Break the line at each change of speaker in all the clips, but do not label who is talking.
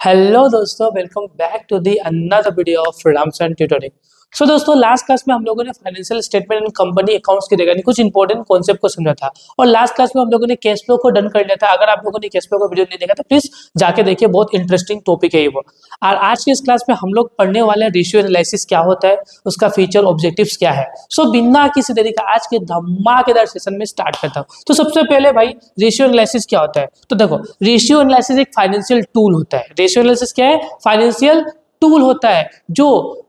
Hello दोस्तों, welcome back to the another video of Ramchandra tutorial. So दोस्तों, last class में हम लोगों ने financial statement and company accounts के रिगार्डिंग कुछ इंपॉर्टेंट कॉन्सेप्ट को समझा था और लास्ट क्लास में हम लोगों ने कैश फ्लो को डन कर लिया था। अगर आप लोगों ने कैश फ्लो का वीडियो नहीं देखा तो प्लीज जाके देखिए, बहुत इंटरेस्टिंग टॉपिक है ये वो। और आज की इस क्लास में हम लोग पढ़ने वाले हैं रेशियो एनालिसिस क्या होता है, उसका फीचर ऑब्जेक्टिव्स क्या है। सो बिना किसी देरी का आज के धमाकेदार सेशन में स्टार्ट करता हूँ। तो सबसे पहले भाई, रेशियो एनालिसिस क्या होता है? तो देखो, रेशियो एनालिसिस एक फाइनेंशियल टूल होता है। रेशियो एनालिसिस क्या है? फाइनेंशियल टूल होता है जो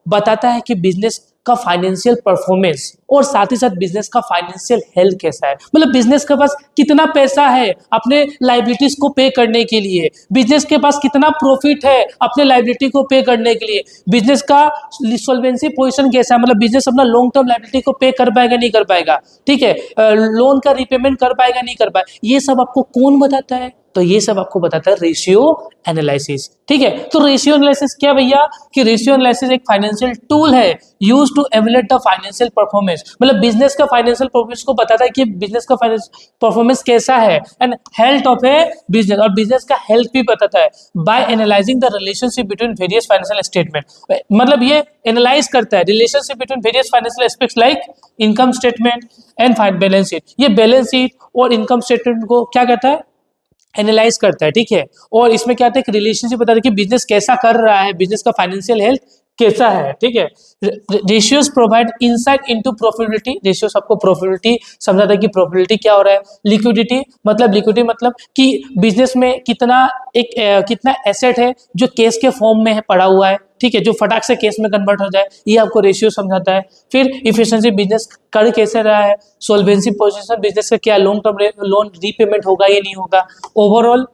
बताता है कि बिजनेस का फाइनेंशियल परफॉर्मेंस और साथ ही साथ बिजनेस का फाइनेंशियल हेल्थ कैसा है। मतलब बिजनेस के पास कितना पैसा है अपने लाइबिलिटीज को पे करने के लिए, बिजनेस के पास कितना प्रॉफिट है अपने लाइबिलिटी को पे करने के लिए, बिजनेस का सॉल्वेंसी पोजीशन कैसा है, मतलब बिजनेस अपना लॉन्ग टर्म लाइबिलिटी को पे कर पाएगा नहीं कर पाएगा, ठीक है, लोन का रिपेमेंट कर पाएगा नहीं कर पाएगा, ये सब आपको कौन बताता है? तो ये सब आपको बताता है रेशियो एनालिसिस। ठीक है, तो रेशियो एनालिसिस क्या भैया? कि रेशियो एनालिसिस एक फाइनेंशियल टूल है use to evaluate the financial performance. मतलब बिजनेस का फाइनेंशियल परफॉर्मेंस को बताता है कि बिजनेस का फाइनेंशियल परफॉर्मेंस कैसा है and health of a business, और बिजनेस का हेल्थ भी बताता है by analysing the relationship between various financial statement. मतलब ये एनालाइज करता है relationship between various financial aspects like income statement and balance sheet. ये बैलेंस शीट और इनकम स्टेटमेंट को क्या कहता है? एनालाइज करता है। ठीक है, और इसमें क्या होता है कि रिलेशनशिप बताता है कि बिजनेस कैसा कर रहा है, बिजनेस का फाइनेंशियल हेल्थ कैसा है। ठीक है, ratios provide insight into profitability. Ratios आपको प्रॉफिटेबिलिटी समझाता है कि प्रॉफिटेबिलिटी क्या हो रहा है। लिक्विडिटी मतलब कि बिजनेस में कितना एसेट है जो कैश के फॉर्म में है पड़ा हुआ है, ठीक है, जो फटाक से केस में कन्वर्ट हो जाए, ये आपको रेशियो समझाता है। फिर इफिशिएंसी, बिजनेस कर कैसे रहा है। सोल्वेंसी पोजीशन, बिजनेस का क्या लॉन्ग टर्म लोन रीपेमेंट होगा या नहीं होगा। ओवरऑल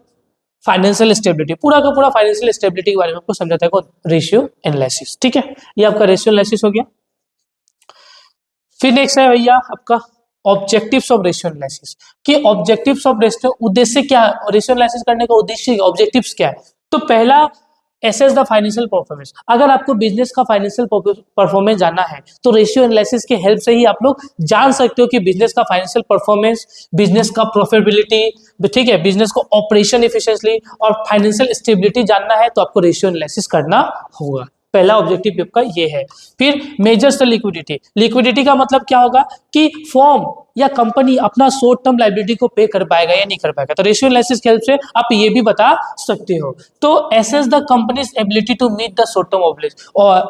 फाइनेंशियल स्टेबिलिटी, पूरा का पूरा फाइनेंशियल स्टेबिलिटी के बारे में आपको समझाता है कौन? Ratio analysis. ठीक है, ये आपका रेशियो एनालिसिस हो गया। फिर नेक्स्ट है भैया आपका ऑब्जेक्टिव्स ऑफ रेशियो एनालिसिस। कि ऑब्जेक्टिव्स ऑफ रेशियो, उद्देश्य क्या है रेशियो एनालिसिस करने का? उद्देश्य, ऑब्जेक्टिव्स क्या है? तो पहला, एसेस द फाइनेंशियल परफॉर्मेंस। अगर आपको बिजनेस का फाइनेंशियल परफॉर्मेंस जानना है तो रेशियो एनालिसिस की हेल्प से ही आप लोग जान सकते हो कि बिजनेस का फाइनेंशियल परफॉर्मेंस, बिजनेस का प्रॉफिटेबिलिटी, ठीक है, बिजनेस को ऑपरेशन एफिशिएंटली और फाइनेंशियल स्टेबिलिटी जानना है तो आपको रेशियो एनालिसिस करना होगा। पहला ऑब्जेक्टिव आपका ये है। फिर मेजर्स द लिक्विडिटी। लिक्विडिटी का मतलब क्या होगा कि फॉर्म या कंपनी अपना शॉर्ट टर्म लायबिलिटी को पे कर पाएगा या नहीं कर पाएगा। तो रेशियो एनालिसिस की हेल्प से आप ये भी बता सकते हो। तो assess the company's ability to meet the short term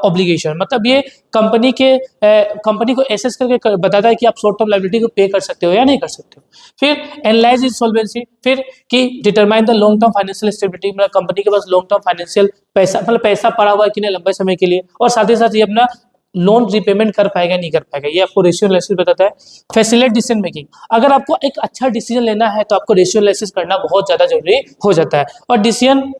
obligation. मतलब ये कंपनी को एसेस करके बताता है कि आप शॉर्ट टर्म लायबिलिटी को पे कर सकते हो या नहीं कर सकते हो। फिर एनालाइज इज सॉल्वेंसी। फिर कि determine the long term financial stability. मतलब कंपनी के पास लॉन्ग टर्म फाइनेंशियल पैसा, मतलब पैसा पड़ा हुआ है कि नहीं लंबे समय के लिए, और साथ ही साथ ये अपना लोन रिपेमेंट कर पाएगा नहीं कर पाएगा, ये आपको रेशियो एनालिसिस बताता है। Facilitate decision making. अगर आपको एक अच्छा डिसीजन लेना है तो आपको रेशियो एनालिसिस करना बहुत ज्यादा जरूरी हो जाता है। और डिसीजन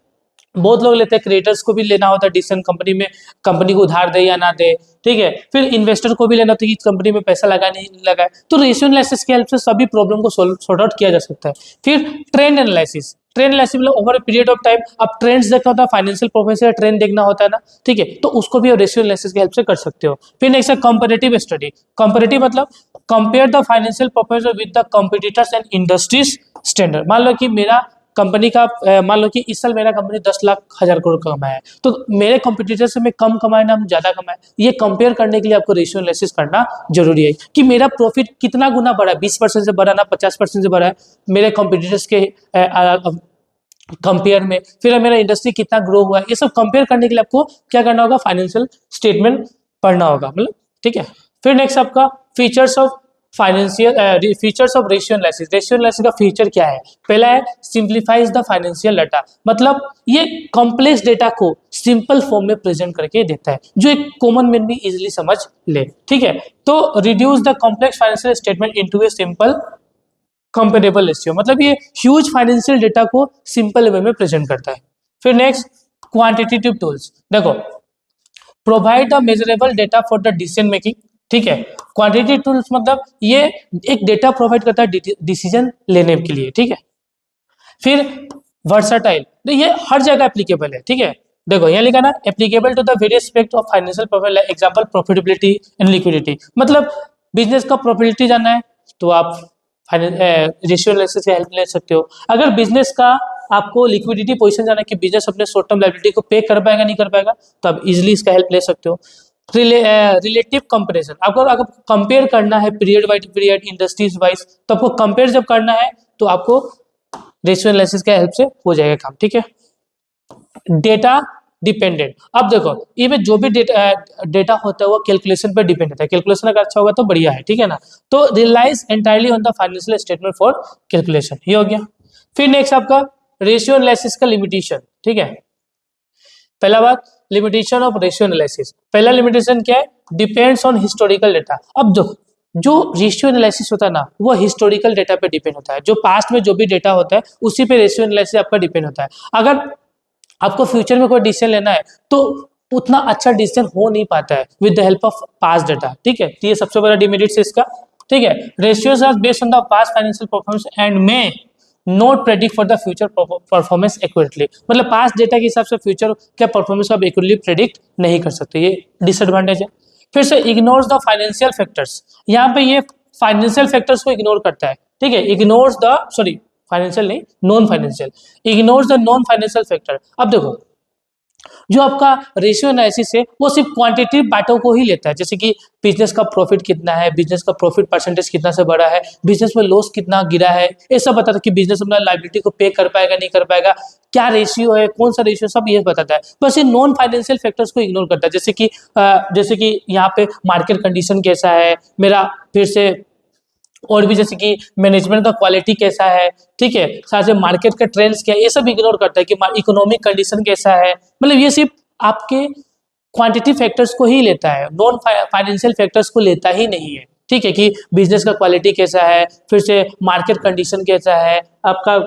बहुत लोग लेते हैं, क्रिएटर्स को भी लेना होता है डिसीजन कंपनी में, कंपनी को उधार दे या ना दे, ठीक है। फिर इन्वेस्टर को भी लेना होता है कि कंपनी में पैसा लगा नहीं लगाए। तो रेशियो एनालिसिस की हेल्प से सभी प्रॉब्लम को सॉर्ट आउट किया जा सकता है। फिर ट्रेंड एनालिसिस। ट्रेंड एनालिसिस मतलब over a period of time आप ट्रेंड्स देखना होता है, फाइनेंशियल परफॉर्मेंस का ट्रेंड देखना होता है ना, ठीक है, तो उसको भी रेशियो एनालिसिस की हेल्प से कर सकते हो। फिर नेक्स्ट है कंपैरेटिव स्टडी। कंपैरेटिव मतलब compare the financial performance with the competitors and industries standard. मान लो कि मेरा कंपनी का मान लो कि इस साल मेरा कंपनी 10,00,000 करोड़ कमाया है, तो मेरे कॉम्पिटिटर से मैं कम कमाए ना हम ज्यादा कमाए, ये कंपेयर करने के लिए आपको रेशियो एनालिसिस करना जरूरी है कि मेरा प्रॉफिट कितना गुना बढ़ा है, 20% से बढ़ा ना 50% से बढ़ा है मेरे कॉम्पिटिटर्स के कंपेयर में। फिर मेरा इंडस्ट्री कितना ग्रो हुआ है, ये सब कंपेयर करने के लिए आपको क्या करना होगा? फाइनेंशियल स्टेटमेंट पढ़ना होगा, मतलब ठीक है। फिर नेक्स्ट आपका features of features of ratio analysis. Ratio analysis का फीचर क्या है? पहला है सिंप्लीफाइज द फाइनेंशियल डाटा। मतलब ये कॉम्प्लेक्स डेटा को सिंपल फॉर्म में प्रेजेंट करके देता है जो एक कॉमन मैन भी इजीली समझ ले, ठीक है। तो reduce the complex financial statement into a simple comparable ratio. मतलब ये ह्यूज फाइनेंशियल डेटा को सिंपल वे में प्रेजेंट करता है। फिर नेक्स्ट क्वांटिटेटिव टूल्स। देखो, provide the measurable data for the decision making, ठीक है। क्वांटिटेटिव टूल्स मतलब ये एक डेटा प्रोवाइड करता है डिसीजन लेने के लिए, ठीक है। फिर वर्सटाइल, तो ये हर जगह एप्लीकेबल है, ठीक है। देखो यहाँ लिखा ना, applicable to the various aspect of financial performance, example profitability and liquidity. मतलब बिजनेस का प्रॉफिटेबिलिटी जानना है तो आप रेशियो एनालिसिस की हेल्प ले सकते हो। अगर बिजनेस का आपको लिक्विडिटी पोजीशन जाना कि बिजनेस अपने शॉर्ट टर्म लायबिलिटी को पे कर पाएगा नहीं कर पाएगा, तो आप इजिली इसका हेल्प ले सकते हो। रिलेटिव कंपेरिजन, आपको अगर कंपेयर करना है period wise period, industries wise, तो आपको कंपेयर जब करना है तो आपको रेशियो एनालिसिस के हेल्प से हो जाएगा काम, ठीक है। डेटा डिपेंडेंट, अब देखो ये जो भी डेटा होता है वो कैलकुलेशन पर डिपेंड होता है, कैलकुलेशन अगर अच्छा होगा तो बढ़िया है, ठीक है ना। तो relies entirely on the financial statement for calculation, ये हो गया। फिर नेक्स्ट आपका रेशियो एनालिसिस का लिमिटेशन, ठीक है। पहला बात लिमिटेशन ऑफ रेशियो एनालिसिस, पहला लिमिटेशन क्या है, डिपेंड्स ऑन हिस्टोरिकल डेटा। अब देखो जो रेशियो एनालिसिस होता है ना वो हिस्टोरिकल डेटा पे डिपेंड होता है, जो पास्ट में जो भी डेटा होता है उसी पे रेशियो एनालिसिस आपका डिपेंड होता है। अगर आपको फ्यूचर में कोई डिसीजन लेना है तो उतना अच्छा डिसीजन हो नहीं पाता है with the help of past data, ठीक है। तो ये सबसे बड़ा डिमेरिट है इसका, ठीक है। Ratios are based on the past financial performance and may not predict for the future performance accurately, मतलब पास्ट डेटा के हिसाब से फ्यूचर क्या परफॉर्मेंस आप एक्यूरेटली प्रेडिक्ट नहीं कर सकते, ये डिसएडवांटेज है। फिर से इग्नोर्स द फाइनेंशियल फैक्टर्स, यहाँ पे ये फाइनेंशियल फैक्टर्स को इग्नोर करता है, ठीक है। इग्नोर्स द सॉरी फाइनेंशियल नहीं, non financial, ignores the non financial factor. अब देखो जो आपका रेशियो एनालिसिस है वो सिर्फ क्वांटिटेटिव बातों को ही लेता है, जैसे कि बिजनेस का प्रॉफिट कितना है, बिजनेस का प्रॉफिट परसेंटेज कितना से बढ़ा है, बिजनेस में लॉस कितना गिरा है, ये सब बताता है कि बिजनेस अपना लायबिलिटी को पे कर पाएगा नहीं कर पाएगा, क्या रेशियो है, कौन सा रेशियो, सब ये बताता है। बस ये नॉन फाइनेंशियल फैक्टर्स को इग्नोर करता है, जैसे कि यहाँ पे मार्केट कंडीशन कैसा है मेरा, फिर से और भी जैसे कि मैनेजमेंट का क्वालिटी कैसा है, ठीक है, साथ में मार्केट का ट्रेंड्स क्या है, ये सब इग्नोर करता है कि इकोनॉमिक कंडीशन कैसा है, मतलब ये सिर्फ आपके क्वांटिटी फैक्टर्स को ही लेता है, नॉन फाइनेंशियल फैक्टर्स को लेता ही नहीं है, ठीक है, कि बिजनेस का क्वालिटी कैसा है, फिर से मार्केट कंडीशन कैसा है आपका,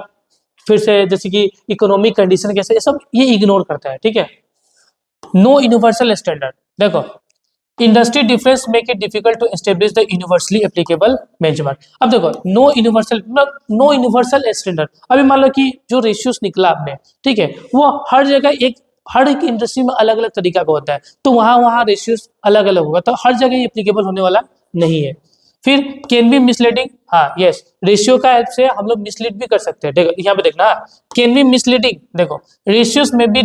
फिर से जैसे कि इकोनॉमिक कंडीशन कैसा है, ये सब ये इग्नोर करता है, ठीक है। नो यूनिवर्सल स्टैंडर्ड, देखो industry difference make it difficult to establish the universally applicable benchmark. अब देखो नो यूनिवर्सल स्टैंडर्ड, अभी मान लो कि जो रेशियोस निकला आपने, ठीक है, वो हर एक इंडस्ट्री में अलग अलग तरीका का होता है, तो वहां रेशियोस अलग अलग होगा, तो हर जगह एप्लीकेबल होने वाला नहीं है। फिर कैन बी मिसलीडिंग, हाँ यस, रेशियो का हेल्प से हम लोग मिसलीड भी कर सकते हैं, देखो यहाँ पे देखना, कैन बी मिसलीडिंग, देखो रेशियोस में be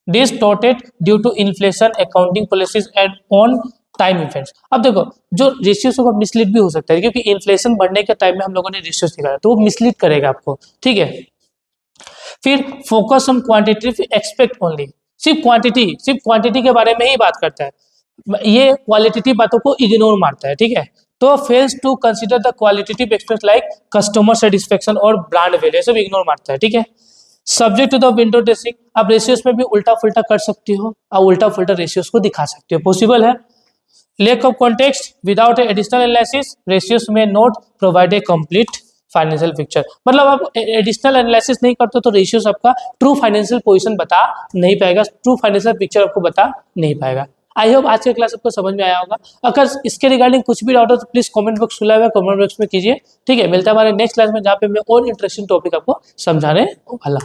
distorted due to inflation accounting policies and on time events. अब देखो जो रेशियोस को मिसलीड भी हो सकता है, क्योंकि इन्फ्लेशन बढ़ने के टाइम में हम लोगों ने रेशियोस निकाला तो वो मिसलीड करेगा आपको, ठीक है। फिर focus on quantitative expect only, सिर्फ क्वांटिटी के बारे में ही बात करता है, ये क्वालिटेटिव बातों को इग्नोर मारता है, ठीक है। तो fails to consider the qualitative expect like customer satisfaction और ब्रांड वैल्यू, सब इग्नोर मारता है, ठीक है। Subject to the window dressing, आप रेशियोस में भी उल्टा फुल्टा कर सकती हो और उल्टा फुल्टा रेशियोस को दिखा सकती हो, पॉसिबल है। Lack of context without additional analysis, ratios में not provide a complete financial picture, मतलब आप एडिशनल एनालिसिस नहीं करते तो रेशियोस आपका ट्रू फाइनेंशियल पोजीशन बता नहीं पाएगा, ट्रू फाइनेंशियल पिक्चर आपको बता नहीं पाएगा। आई होप आज का क्लास आपको समझ में आया होगा। अगर इसके रिगार्डिंग कुछ भी डाउट हो तो प्लीज कमेंट बॉक्स खुला हुआ है, कमेंट बॉक्स में कीजिए, ठीक है। मिलता है हमारे नेक्स्ट क्लास में जहाँ पे मैं और इंटरेस्टिंग टॉपिक आपको समझाने वाला।